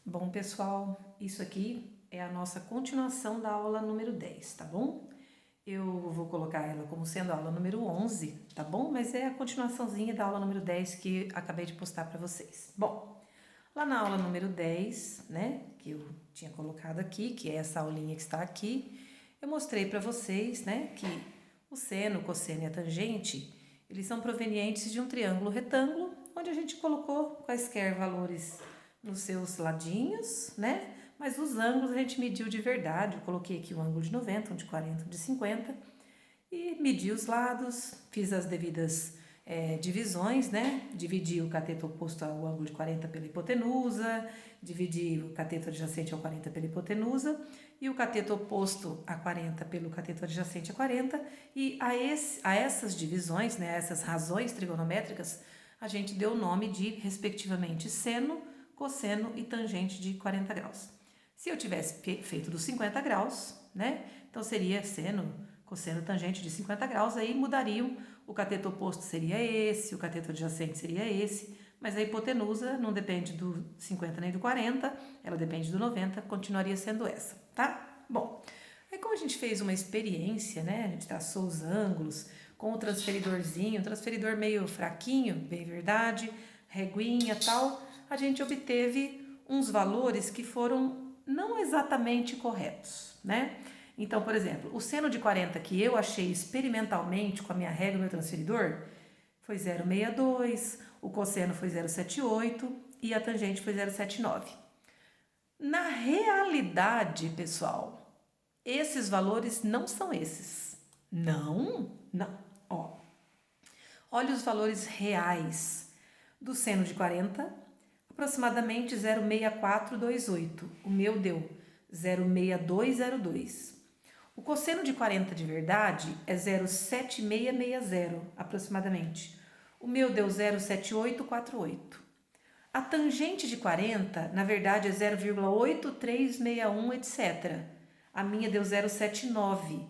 Bom, pessoal, isso aqui é a nossa continuação da aula número 10, tá bom? Eu vou colocar ela como sendo a aula número 11, tá bom? Mas é a continuaçãozinha da aula número 10 que acabei de postar para vocês. Bom, lá na aula número 10, né, que eu tinha colocado aqui, que é essa aulinha que está aqui, eu mostrei para vocês, né, que o seno, o cosseno e a tangente, eles são provenientes de um triângulo retângulo, onde a gente colocou quaisquer valores nos seus ladinhos, né? Mas os ângulos a gente mediu de verdade. Eu coloquei aqui um ângulo de 90, um de 40, um de 50 e medi os lados, fiz as devidas divisões, né? Dividi o cateto oposto ao ângulo de 40 pela hipotenusa, dividi o cateto adjacente ao 40 pela hipotenusa e o cateto oposto a 40 pelo cateto adjacente a 40, e a essas divisões, né, a essas razões trigonométricas, a gente deu o nome de, respectivamente, seno, cosseno e tangente de 40 graus. Se eu tivesse feito dos 50 graus, né, então seria seno, cosseno, tangente de 50 graus, aí mudariam, o cateto oposto seria esse, o cateto adjacente seria esse, mas a hipotenusa não depende do 50 nem do 40, ela depende do 90, continuaria sendo essa, tá? Bom, aí como a gente fez uma experiência, né, a gente traçou os ângulos com o transferidorzinho, um transferidor meio fraquinho, bem verdade, reguinha e tal, a gente obteve uns valores que foram não exatamente corretos, né? Então, por exemplo, o seno de 40 que eu achei experimentalmente com a minha régua e meu transferidor foi 0,62, o cosseno foi 0,78 e a tangente foi 0,79. Na realidade, pessoal, esses valores não são esses. Não. Ó, olha os valores reais do seno de 40, aproximadamente 0,6428. O meu deu 0,6202. O cosseno de 40 de verdade é 0,7660 aproximadamente. O meu deu 0,7848. A tangente de 40, na verdade, é 0,8361, etc. A minha deu 0,79.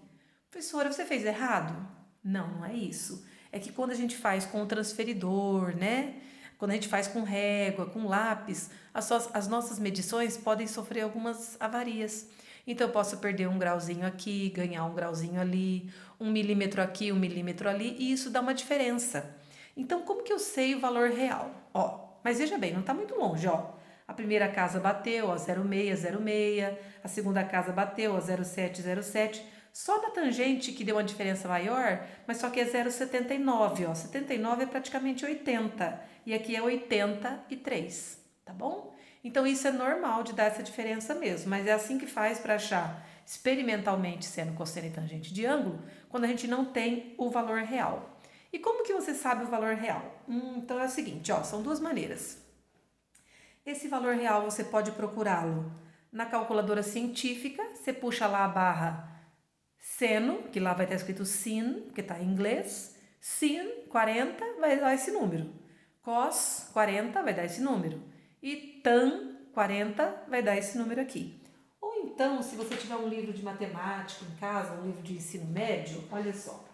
Professora, você fez errado? Não, não é isso. É que quando a gente faz com o transferidor, né? Quando a gente faz com régua, com lápis, as nossas medições podem sofrer algumas avarias. Então, eu posso perder um grauzinho aqui, ganhar um grauzinho ali, 1 milímetro aqui, 1 milímetro ali, e isso dá uma diferença. Então, como que eu sei o valor real? Ó, mas veja bem, não está muito longe, ó. A primeira casa bateu, ó, 0,606, a segunda casa bateu, ó, 0,707. Só da tangente que deu uma diferença maior, mas só que é 0,79, ó. 79 é praticamente 80, e aqui é 83, tá bom? Então, isso é normal de dar essa diferença mesmo, mas é assim que faz para achar experimentalmente seno, cosseno e tangente de ângulo, quando a gente não tem o valor real. E como que você sabe o valor real? Então, é o seguinte, ó, são duas maneiras. Esse valor real você pode procurá-lo na calculadora científica, você puxa lá a barra seno, que lá vai estar escrito sin, que está em inglês, sin 40 vai dar esse número, cos 40 vai dar esse número, e tan 40 vai dar esse número aqui. Ou então, se você tiver um livro de matemática em casa, um livro de ensino médio, olha só,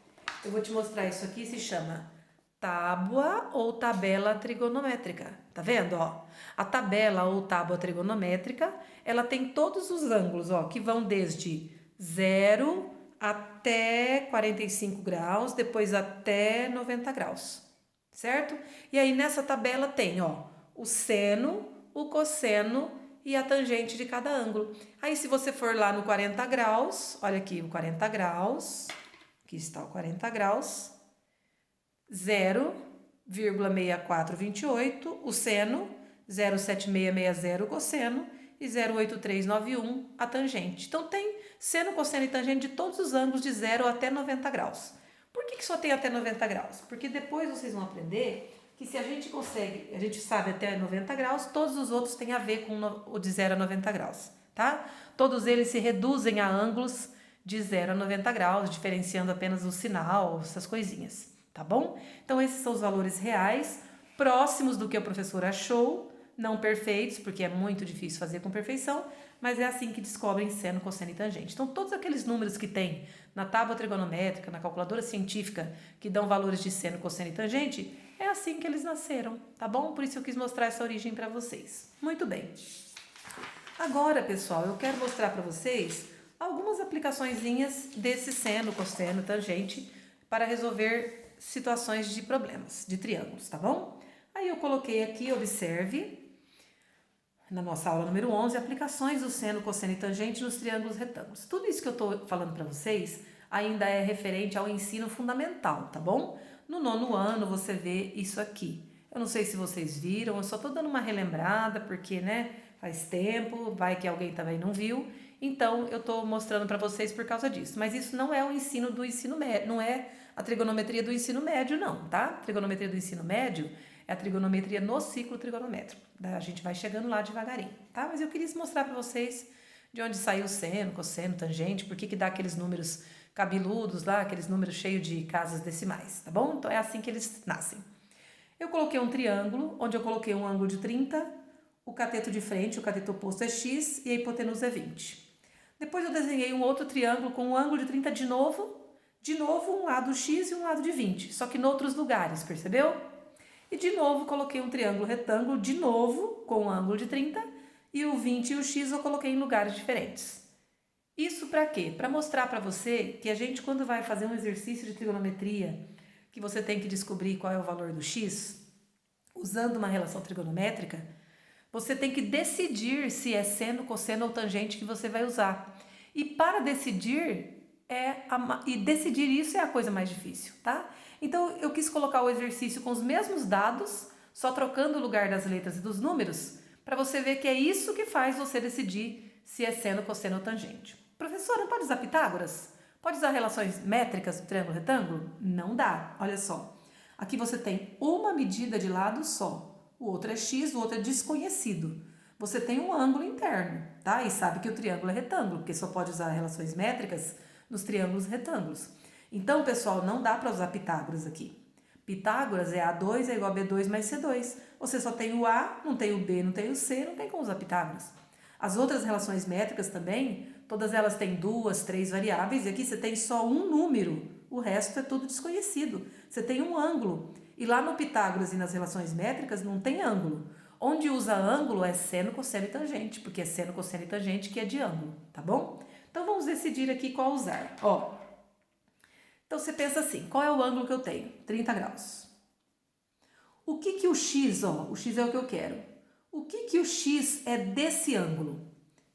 eu vou te mostrar isso aqui, se chama tábua ou tabela trigonométrica, tá vendo, ó? A tabela ou tábua trigonométrica, ela tem todos os ângulos, ó, que vão desde 0 até 45 graus, depois até 90 graus, certo? E aí nessa tabela tem, ó, o seno, o cosseno e a tangente de cada ângulo. Aí se você for lá no 40 graus, olha aqui o 40 graus, aqui está o 40 graus, 0,6428 o seno, 0,7660 o cosseno e 0,8391 a tangente. Então tem seno, cosseno e tangente de todos os ângulos de 0 até 90 graus. Por que só tem até 90 graus? Porque depois vocês vão aprender que se a gente consegue, a gente sabe até 90 graus, todos os outros têm a ver com o de 0 a 90 graus, tá? Todos eles se reduzem a ângulos de 0 a 90 graus, diferenciando apenas o sinal, essas coisinhas, tá bom? Então esses são os valores reais, próximos do que o professor achou, não perfeitos, porque é muito difícil fazer com perfeição, mas é assim que descobrem seno, cosseno e tangente. Então, todos aqueles números que tem na tábua trigonométrica, na calculadora científica, que dão valores de seno, cosseno e tangente, é assim que eles nasceram, tá bom? Por isso eu quis mostrar essa origem para vocês. Muito bem. Agora, pessoal, eu quero mostrar para vocês algumas aplicaçõezinhas desse seno, cosseno, tangente para resolver situações de problemas, de triângulos, tá bom? Aí eu coloquei aqui, observe, na nossa aula número 11, aplicações do seno, cosseno e tangente nos triângulos retângulos. Tudo isso que eu estou falando para vocês ainda é referente ao ensino fundamental, tá bom? No 9º ano você vê isso aqui. Eu não sei se vocês viram, eu só estou dando uma relembrada, porque, né, faz tempo, vai que alguém também não viu. Então, eu estou mostrando para vocês por causa disso. Mas isso não é o ensino do ensino médio, não é a trigonometria do ensino médio, não, tá? A trigonometria do ensino médio é a trigonometria no ciclo trigonométrico. A gente vai chegando lá devagarinho, tá? Mas eu queria mostrar para vocês de onde saiu o seno, cosseno, tangente, por que dá aqueles números cabeludos lá, aqueles números cheios de casas decimais, tá bom? Então, é assim que eles nascem. Eu coloquei um triângulo, onde eu coloquei um ângulo de 30, o cateto de frente, o cateto oposto é x e a hipotenusa é 20. Depois eu desenhei um outro triângulo com um ângulo de 30 de novo um lado x e um lado de 20, só que em outros lugares, percebeu? E de novo coloquei um triângulo retângulo, de novo, com um ângulo de 30, e o 20 e o x eu coloquei em lugares diferentes. Isso para quê? Para mostrar para você que a gente, quando vai fazer um exercício de trigonometria, que você tem que descobrir qual é o valor do x, usando uma relação trigonométrica, você tem que decidir se é seno, cosseno ou tangente que você vai usar. E para decidir, decidir isso é a coisa mais difícil, tá? Então, eu quis colocar o exercício com os mesmos dados, só trocando o lugar das letras e dos números, para você ver que é isso que faz você decidir se é seno, cosseno ou tangente. Professor, não pode usar Pitágoras? Pode usar relações métricas do triângulo retângulo? Não dá, olha só. Aqui você tem uma medida de lado só. O outro é x, o outro é desconhecido. Você tem um ângulo interno, tá? E sabe que o triângulo é retângulo, porque só pode usar relações métricas nos triângulos retângulos. Então, pessoal, não dá para usar Pitágoras aqui. Pitágoras é A2 é igual a B2 mais C2. Você só tem o A, não tem o B, não tem o C, não tem como usar Pitágoras. As outras relações métricas também, todas elas têm 2, 3 variáveis, e aqui você tem só um número, o resto é tudo desconhecido. Você tem um ângulo, e lá no Pitágoras e nas relações métricas não tem ângulo. Onde usa ângulo é seno, cosseno e tangente, porque é seno, cosseno e tangente que é de ângulo, tá bom? Então, vamos decidir aqui qual usar. Ó, então, você pensa assim, qual é o ângulo que eu tenho? 30 graus. O que o x, ó, o x é o que eu quero. O que o x é desse ângulo?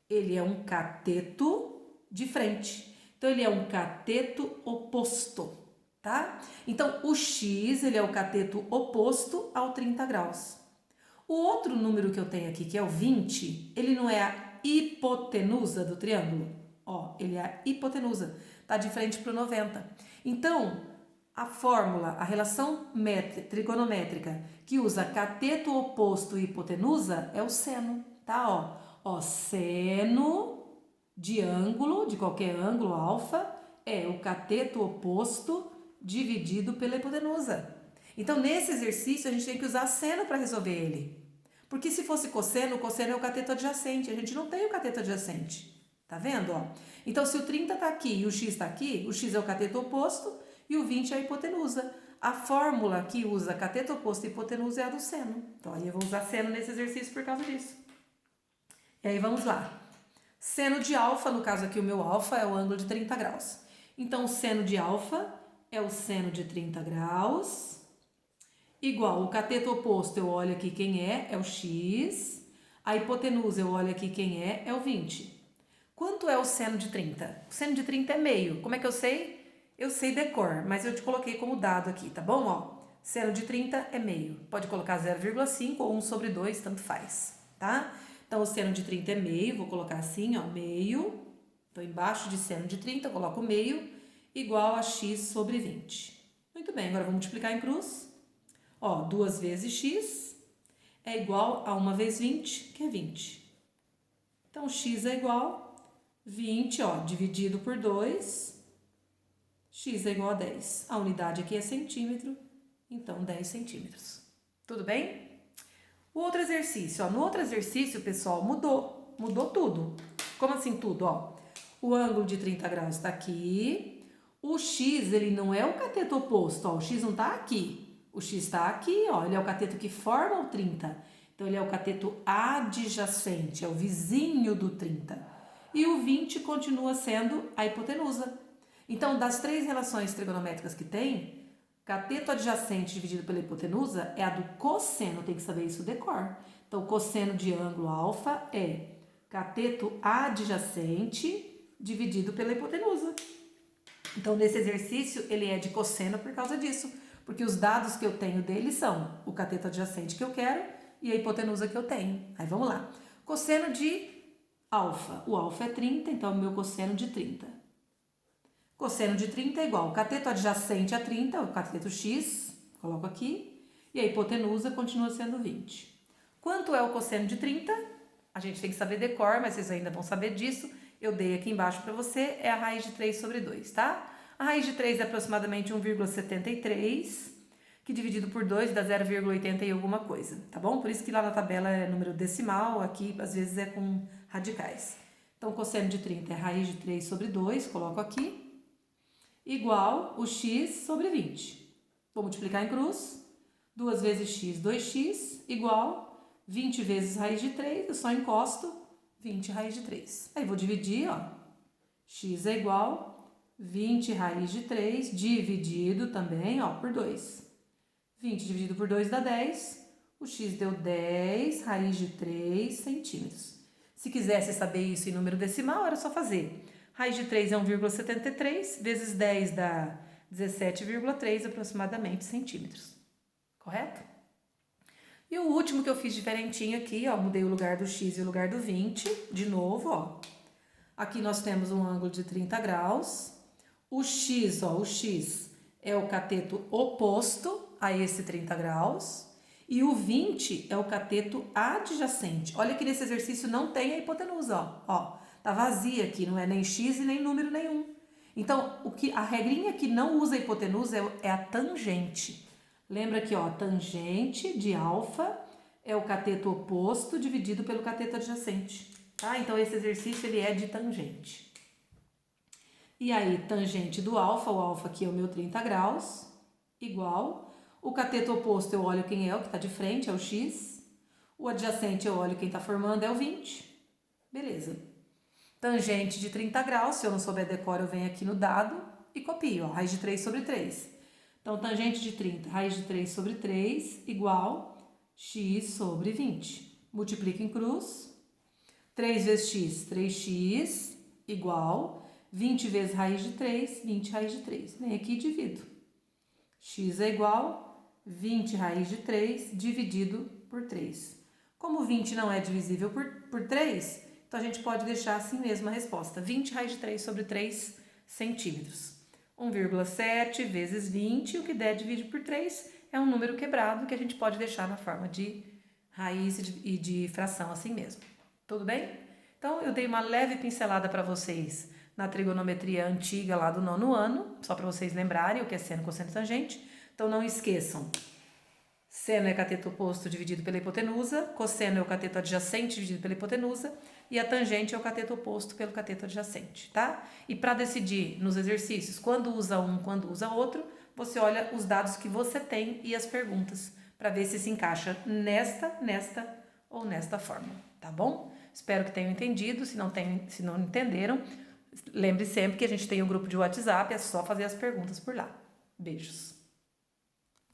Ele é um cateto de frente. Então, ele é um cateto oposto, tá? Então, o x, ele é o cateto oposto ao 30 graus. O outro número que eu tenho aqui, que é o 20, ele não é a hipotenusa do triângulo? Ó, ele é a hipotenusa, tá de frente para o 90. Então, a fórmula, a relação trigonométrica que usa cateto oposto e hipotenusa é o seno, tá? Ó, seno de ângulo, de qualquer ângulo alfa, é o cateto oposto dividido pela hipotenusa. Então, nesse exercício, a gente tem que usar seno para resolver ele. Porque se fosse cosseno, o cosseno é o cateto adjacente. A gente não tem o cateto adjacente. Tá vendo? Ó? Então, se o 30 está aqui e o x está aqui, o x é o cateto oposto e o 20 é a hipotenusa. A fórmula que usa cateto oposto e hipotenusa é a do seno. Então, aí eu vou usar seno nesse exercício por causa disso. E aí, vamos lá. Seno de alfa, no caso aqui o meu alfa é o ângulo de 30 graus. Então, o seno de alfa é o seno de 30 graus, igual o cateto oposto, eu olho aqui quem é o x, a hipotenusa, eu olho aqui quem é o 20. Quanto é o seno de 30? O seno de 30 é meio. Como é que eu sei? Eu sei decor, mas eu te coloquei como dado aqui, tá bom? Ó, seno de 30 é meio. Pode colocar 0,5 ou 1 sobre 2, tanto faz, tá? Então, o seno de 30 é meio, vou colocar assim, ó, meio. Então, embaixo de seno de 30, eu coloco meio, igual a x sobre 20. Muito bem, agora vou multiplicar em cruz. Ó, 2 vezes x é igual a 1 vezes 20, que é 20. Então, x é igual 20, ó, dividido por 2, x é igual a 10. A unidade aqui é centímetro, então 10 centímetros. Tudo bem? O outro exercício, ó, no outro exercício, pessoal, mudou tudo. Como assim tudo, ó? O ângulo de 30 graus está aqui, o x, ele não é o cateto oposto, ó, o x não está aqui. O x está aqui, ó, ele é o cateto que forma o 30. Então, ele é o cateto adjacente, é o vizinho do 30. E o 20 continua sendo a hipotenusa. Então, das 3 relações trigonométricas que tem, cateto adjacente dividido pela hipotenusa é a do cosseno, tem que saber isso decor. Então, o cosseno de ângulo alfa é cateto adjacente dividido pela hipotenusa. Então, nesse exercício, ele é de cosseno por causa disso, porque os dados que eu tenho dele são o cateto adjacente que eu quero e a hipotenusa que eu tenho. Aí, vamos lá. Cosseno de alfa. O alfa é 30, então, o meu cosseno de 30. Cosseno de 30 é igual ao cateto adjacente a 30, o cateto x, coloco aqui, e a hipotenusa continua sendo 20. Quanto é o cosseno de 30? A gente tem que saber decor, mas vocês ainda vão saber disso. Eu dei aqui embaixo para você, é a raiz de 3 sobre 2, tá? A raiz de 3 é aproximadamente 1,73, que dividido por 2 dá 0,80 e alguma coisa, tá bom? Por isso que lá na tabela é número decimal, aqui às vezes é com radicais. Então, cosseno de 30 é a raiz de 3 sobre 2, coloco aqui, igual o x sobre 20. Vou multiplicar em cruz, 2 vezes x, 2x, igual 20 vezes raiz de 3, eu só encosto 20 raiz de 3. Aí vou dividir, ó, x é igual 20 raiz de 3, dividido também, ó, por 2. 20 dividido por 2 dá 10, o x deu 10 raiz de 3 centímetros. Se quisesse saber isso em número decimal, era só fazer. Raiz de 3 é 1,73, vezes 10 dá 17,3 aproximadamente centímetros. Correto? E o último que eu fiz diferentinho aqui, ó, mudei o lugar do x e o lugar do 20, de novo, ó. Aqui nós temos um ângulo de 30 graus. O x, ó, o x é o cateto oposto a esse 30 graus. E o 20 é o cateto adjacente. Olha que nesse exercício não tem a hipotenusa, ó. Tá vazia aqui, não é nem x e nem número nenhum. Então, a regrinha que não usa a hipotenusa é a tangente. Lembra que, ó, tangente de alfa é o cateto oposto dividido pelo cateto adjacente, tá? Então, esse exercício, ele é de tangente. E aí, tangente do alfa, o alfa aqui é o meu 30 graus, igual. O cateto oposto eu olho quem é, o que está de frente, é o x. O adjacente eu olho quem está formando, é o 20. Beleza. Tangente de 30 graus, se eu não souber decor, eu venho aqui no dado e copio, ó, raiz de 3 sobre 3. Então, tangente de 30, raiz de 3 sobre 3, igual x sobre 20. Multiplica em cruz. 3 vezes x, 3x, igual 20 vezes raiz de 3, 20 raiz de 3. Vem aqui e divido. X é igual 20 raiz de 3 dividido por 3. Como 20 não é divisível por 3, então a gente pode deixar assim mesmo a resposta. 20 raiz de 3 sobre 3 centímetros. 1,7 vezes 20, o que der dividido por 3, é um número quebrado que a gente pode deixar na forma de raiz e de fração assim mesmo. Tudo bem? Então, eu dei uma leve pincelada para vocês na trigonometria antiga lá do 9º ano, só para vocês lembrarem o que é seno, cosseno e tangente. Então, não esqueçam, seno é cateto oposto dividido pela hipotenusa, cosseno é o cateto adjacente dividido pela hipotenusa, e a tangente é o cateto oposto pelo cateto adjacente, tá? E para decidir nos exercícios quando usa um, quando usa outro, você olha os dados que você tem e as perguntas, para ver se encaixa nesta ou nesta forma, tá bom? Espero que tenham entendido, se não entenderam, lembre sempre que a gente tem um grupo de WhatsApp, é só fazer as perguntas por lá. Beijos!